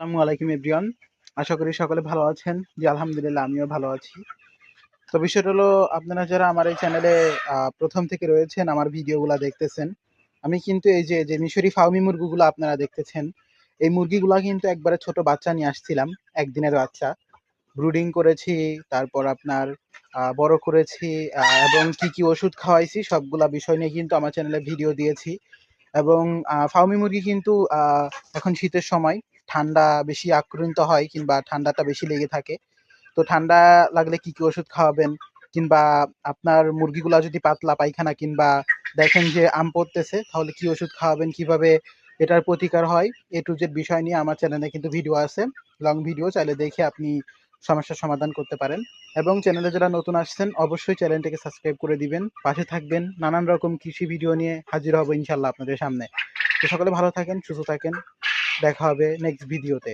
আসসালামু আলাইকুম এভরিওয়ান। আশা করি সকলে ভালো আছেন। জি আলহামদুলিল্লাহ আমিও ভালো আছি। তো বিষয়টা হলো আপনারা যারা আমার এই চ্যানেলে ১ম থেকে রয়েছেন, আমার ভিডিওগুলা দেখতেছেন। আমি কিন্তু এই যে মিশরি ফার্মি মুরগিগুলা আপনারা দেখতেছেন, এই মুরগিগুলা কিন্তু একবারে ছোট বাচ্চা নিয়ে আসছিলাম, ১ দিনের বাচ্চা। ব্রুডিং করেছি, তারপর আপনার বড় করেছি এবং কি ওষুধ খাওয়াইছি সবগুলা বিষয় নিয়ে কিন্তু আমার চ্যানেলে ভিডিও দিয়েছি। এবং ফার্মি মুরগি কিন্তু এখন শীতের সময় ঠান্ডা বেশি আক্রান্ত হয় কিংবা ঠান্ডাটা বেশি লেগে থাকে। তো ঠান্ডা লাগলে কি ওষুধ খাওয়াবেন কিংবা আপনার মুরগিগুলা যদি পাতলা পায়খানা কিংবা দেখেন যে আম পড়তেছে তাহলে কি ওষুধ খাওয়াবেন, কিভাবে এটার প্রতিকার হয়, A to Z বিষয় নিয়ে আমার চ্যানেলে কিন্তু ভিডিও আছে। লং ভিডিও চাইলে দেখে আপনি সমস্যার সমাধান করতে পারেন। এবং চ্যানেলে যারা নতুন আসছেন অবশ্যই চ্যানেলটাকে সাবস্ক্রাইব করে দিবেন, পাশে থাকবেন। নানান রকম কৃষি ভিডিও নিয়ে হাজির হব ইনশাল্লাহ আপনাদের সামনে। তো সকলে ভালো থাকেন, সুস্থ থাকেন। দেখা হবে নেক্সট ভিডিওতে।